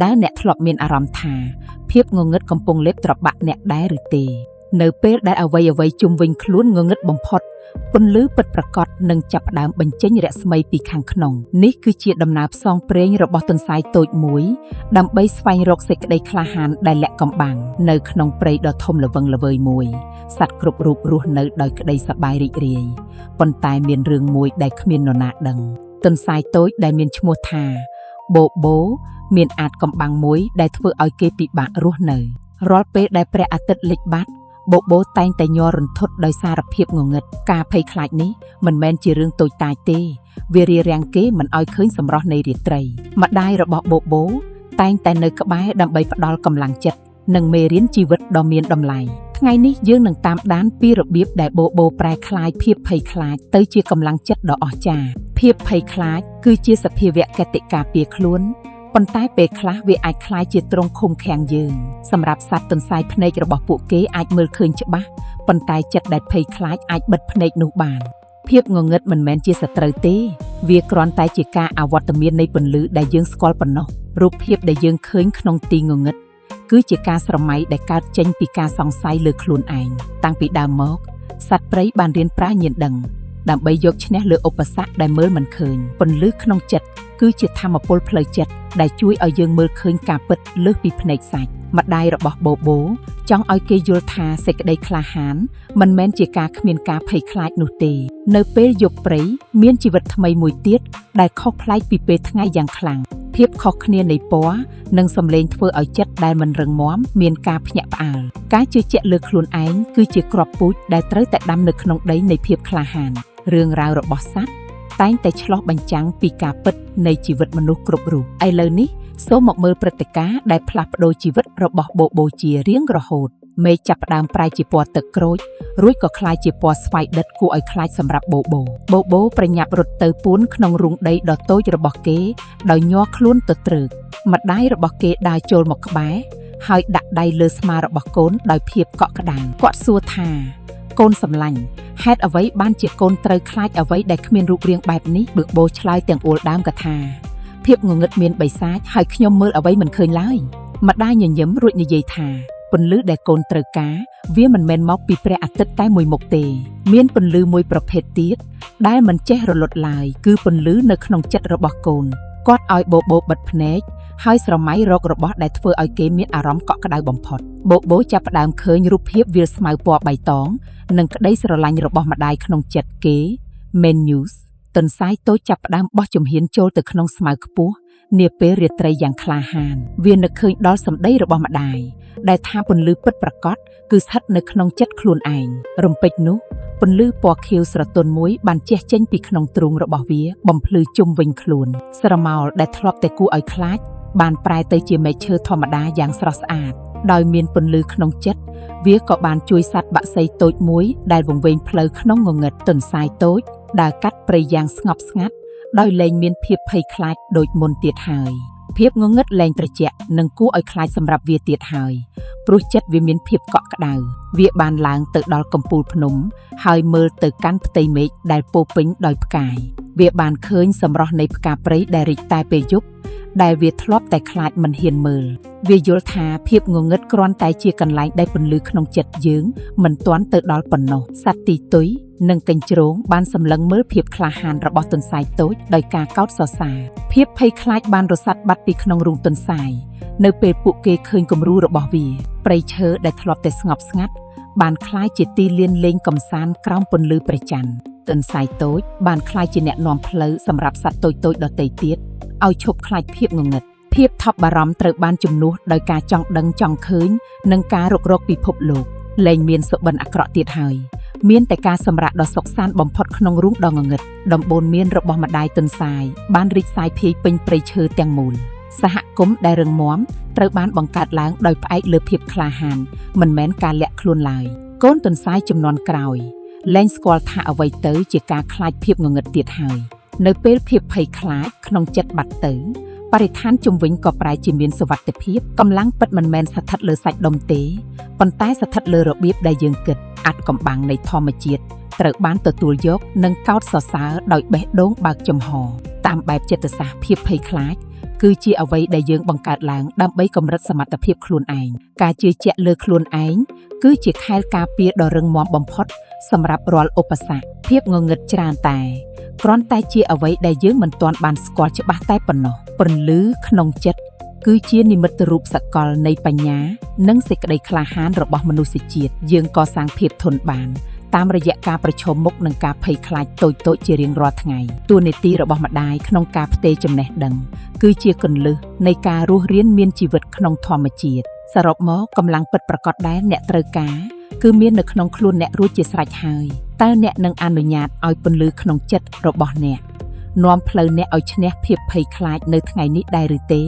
ដែលអ្នកធ្លាប់មានអារម្មណ៍ថាភាពងងឹតកំពុងលេបត្របាក់អ្នកដែរឬទេនៅពេលដែលអ្វីៗជុំវិញខ្លួនងងឹតបំផុតពន្លឺពិតប្រាកដនឹងចាប់ផ្ដើមបញ្ចេញរស្មីពីខាងក្នុងនេះគឺជាដំណើរផ្សងព្រេងរបស់ទន្សាយតូចមួយដើម្បីស្វែងរកសេចក្តីក្លាហានដែលលាក់កំបាំងនៅក្នុងព្រៃដ៏ធំល្វឹងល្វើយមួយសត្វគ្រប់រូបរស់នៅដោយក្តីសប្បាយរីករាយប៉ុន្តែមានរឿងមួយដែលគ្មាននរណាដឹងទន្សាយតូចដែលមានឈ្មោះថាបូបូមានអាចកំបាំងមួយដែលធ្វើឲ្យគេពិបាករស់នៅរាល់ពេលដែលព្រះអាទិត្យលិចបាត់បូបូតែងតែញ័ររន្ធត់ដោយសារភាពងងឹតការភ័យខ្លាចនេះមិនមែនជារឿងតូចតាចទេវារារាំងគេមិនឲ្យឃើញសម្រស់នៃរាត្រីម្ដាយរបស់បូបូតែងតែនៅក្បែរដើម្បីផ្ដល់កម្លាំងចិត្តនិងមេរៀនជីវិតដ៏មានតម្លៃថ្ងៃនេះយើងនឹងតាមដានពីរបៀបដែលបូបូប្រែក្លាយភាពភ័យខ្លាចទៅជាកម្លាំងចិត្តដ៏អស្ចារ្យភាពភ័យខ្លាចគឺជាសភាវៈកតិការពារខ្លួនប៉ុន្តែពេលខ្លះវាអាចคล้ายជាទ្រង់ឃុំឃាំងយើងសម្រាប់សត្វទន្សាយភ្នែករបស់ពួកគេអាចមើលឃើញច្បាស់ប៉ុន្តែចិត្តដែលភ័យខ្លាចអាចបិទភ្នែកនោះបានភាពងងឹតមិនមែនជាសត្រូវទេវាគ្រាន់តែជាការអវត្តមាននៃពន្លឺដែលយើងស្គាល់ប៉ុណ្ណោះរូបភាពដែលយើងឃើញក្នុងទីងងឹតគឺជាការស្រមៃដែលកើតចេញពីការសង្ស័យលើខ្លួនឯងតាំងពីដើមមកសត្វព្រៃបានរៀនប្រាជ្ញាដឹងដើម្បីយកឈ្នះលើឧបសគ្គដែលមើលមិនឃើញពន្លឺក្នុងចិត្តគឺជាធម៌ពលផ្លូវចិត្តដែលជួយឲ្យយើងមើលឃើញការពិតលើសពីភ្នែកសាច់ម្ដាយរបស់បូបូចង់ឲ្យគេយល់ថាសេចក្តីក្លាហានមិនមែនជាការគ្មានការភ័យខ្លាចនោះទេនៅពេលយប់ព្រៃមានជីវិតថ្មីមួយទៀតដែលខុសប្លែកពីពេលថ្ងៃយ៉ាងខ្លាំងភាពខុសគ្នានៃពណ៌និងសំឡេងធ្វើឲ្យចិត្តដែលមិនរឹងមាំមានការភ្ញាក់ផ្អើលការជឿជាក់លើខ្លួនឯងគឺជាគ្រាប់ពូជដែលត្រូវតែដាំនៅក្នុងដីនៃភាពក្លាហានរឿងរ៉ាវរបស់សត្វតែងតែឆ្លុះបញ្ចាំងពីការពិតនៃជីវិតមនុស្សគ្រប់រូបឥឡូវនេះសូមមកមើលព្រឹត្តិការណ៍ដែលផ្លាស់ប្ដូរជីវិតរបស់បូបូជារៀងរហូតមេឃចាប់ផ្ដើមប្រែជាពណ៌ទឹកក្រូចរួចក៏คล้ายជាពណ៌ស្វាយដិតគួរឲ្យខ្លាចសម្រាប់បូបូប្រញាប់រត់ទៅពួនក្នុងរូងដីដ៏តូចរបស់គេដោយញ័រខ្លួនទៅត្រឹកម្ដាយរបស់គេដើរចូលមកក្បែរហើយដាក់ដៃលើស្មារបស់កូនដោយភាពកក់ក្ដៅគាត់សួរថាកូនសម្លាញ់ហេតុអ្វីបានជាកូនត្រូវខ្លាចអ្វីដែលគ្មានរូបរាងបែបនេះបូឆ្លើយទាំងអួលដើមកថាភាពងងឹតមានបិសាចហើយខ្ញុំមើលអ្វីមិនឃើញឡើយម្ដាយញញឹមរួចនិយាយថាពន្លឺដែលកូនត្រូវការវាមិនមែនមកពីព្រះអាទិត្យតែមួយមុខទេមានពន្លឺមួយប្រភេទទៀតដែលមិនចេះរលត់ឡើយគឺពន្លឺនៅក្នុងចិត្តរបស់កូនគាត់ឲ្យបូបិទភ្នែកហើយស្រមៃរករបស់ដែលធ្វើឲ្យគេមានអារម្មណ៍កក់ក្ដៅបំផុតបូចាប់ផ្ដើមឃើញរូបភាពវាលស្មៅពណ៌បៃតងនិងក្តីស្រឡាញ់របស់ម្ដាយក្នុងចិត្តគេ Menus ទន្សាយតូចចាប់ផ្ដើមបោះជំហានចូលទៅក្នុងស្មៅខ្ពស់នាពេលរាត្រីយ៉ាងក្លាហានវានឹកឃើញដល់សម្ដីរបស់ម្ដាយដែលថាពន្លឺពិតប្រាកដគឺស្ថិតនៅក្នុងចិត្តខ្លួនឯងរំពេចនោះពន្លឺពណ៌ខៀវស្រទន់មួយបានជះចេញពីក្នុងទ្រូងរបស់វាបំភ្លឺជុំវិញខ្លួនស្រមោលដែលធ្លាប់តែគួរឲ្យខ្លាចបានប្រែទៅជាមែកឈើធម្មតាយ៉ាងស្រស់ស្អាតដោយមានពន្លឺក្នុងចិត្តវាក៏បានជួយសត្វបក្សីតូចមួយដែលវង្វេងផ្លូវក្នុងងងឹតទន្សាយតូចដើរកាត់ព្រៃយ៉ាងស្ងប់ស្ងាត់ដោយលែងមានភាពភ័យខ្លាចដូចមុនទៀតហើយភាពងងឹតលែងត្រជាក់និងគួរឲ្យខ្លាចសម្រាប់វាទៀតហើយព្រោះចិត្តវាមានភាពកក់ក្ដៅវាបានឡើងទៅដល់កំពូលភ្នំហើយមើលទៅកាន់ផ្ទៃមេឃដែលពោពេញដោយផ្កាយវាបានឃើញសម្រស់នៃផ្កាព្រៃដែលរីកតែពេលយប់ដែលវាធ្លាប់តែខ្លាចមិនហ៊ានមើលវាយល់ថាភាពងងឹតគ្រាន់តែជាកន្លែងដែលពន្លឺក្នុងចិត្តយើងមិនទាន់ទៅដល់ប៉ុណ្ណោះសត្វទីទុយនិងកញ្ជ្រោងបានសម្លឹងមើលភាពក្លាហានរបស់ទន្សាយតូចដោយការកោតសរសើរភាពភ័យខ្លាចបានរសាត់បាត់ពីក្នុងរូងទន្សាយនៅពេលពួកគេឃើញគំរូរបស់វាព្រៃឈើដែលធ្លាប់តែស្ងប់ស្ងាត់បានคล้ายជាទីលានលេងកម្សាន្តក្រោមពន្លឺព្រះច័ន្ទទន្សាយតូចបានคล้ายជាអ្នកនាំផ្លូវសម្រាប់សត្វតូចៗដទៃទៀតឲ្យឈប់ខ្លាចភាពងងឹតភាពថប់បារម្ភត្រូវបានជំនួសដោយការចង់ដឹងចង់ឃើញនិងការរុករកពិភពលោកលែងមានសុបិនអាក្រក់ទៀតហើយមានតែការសម្រាកដ៏សុខសាន្តបំផុតក្នុងរូងដ៏ងងឹតដំបូន្មានរបស់ម្ដាយទន្សាយបានរីកសាយភាយពេញព្រៃឈើទាំងមូលសហគមន៍ដែលរឹងមាំត្រូវបានបង្កើតឡើងដោយផ្អែកលើភាពក្លាហានមិនមែនការលាក់ខ្លួនឡើយកូនទន្សាយជំនាន់ក្រោយលែងស្គាល់ថាអ្វីទៅជាការខ្លាចភាពងងឹតទៀតហើយនៅពេលភាពភ័យខ្លាចក្នុងចិត្តបាត់ទៅបរិស្ថានជុំវិញក៏ប្រែជាមានសុវត្ថិភាពកម្លាំងពិតមិនមែនស្ថិតលើសាច់ដុំទេប៉ុន្តែស្ថិតលើរបៀបដែលយើងគិតអាចកំបាំងនៃធម្មជាតិត្រូវបានទទួលយកនិងកោតសរសើរដោយបេះដូងបើកចំហតាមបែបចិត្តសាស្ត្រភាពភ័យខ្លាច គឺជាអ្វីដែលយើងបង្កើតឡើងដើម្បីកម្រិតសមត្ថភាពខ្លួនឯងការជឿជាក់លើខ្លួនឯងគឺជាខែលការពារដ៏រឹងមាំបំផុតសម្រាប់រាល់ឧបសគ្គភាពងងឹតច្រើនតែគ្រាន់តែជាអ្វីដែលយើងមិនទាន់បានស្គាល់ច្បាស់តែប៉ុណ្ណោះពន្លឺក្នុងចិត្តគឺជានិមិត្តរូបសកលនៃបញ្ញានិងសេចក្តីក្លាហានរបស់មនុស្សជាតិយើងកសាងភាពធន់បានតាមរយៈការប្រឈមមុខនឹងការភ័យខ្លាចតូចៗជារៀងរាល់ថ្ងៃតួនាទីរបស់ម្ដាយក្នុងការផ្ទេរចំណេះដឹងគឺជាគន្លឹះនៃការរស់រានមានជីវិតក្នុងធម្មជាតិសរុបមកកម្លាំងពិតប្រាកដដែលអ្នកត្រូវការគឺមាននៅក្នុងខ្លួនអ្នករួចជាស្រេចហើយតើអ្នកនឹងអនុញ្ញាតឲ្យពន្លឺក្នុងចិត្តរបស់អ្នកនាំផ្លូវអ្នកឲ្យឈ្នះភាពភ័យខ្លាចនៅថ្ងៃនេះដែរឬទេ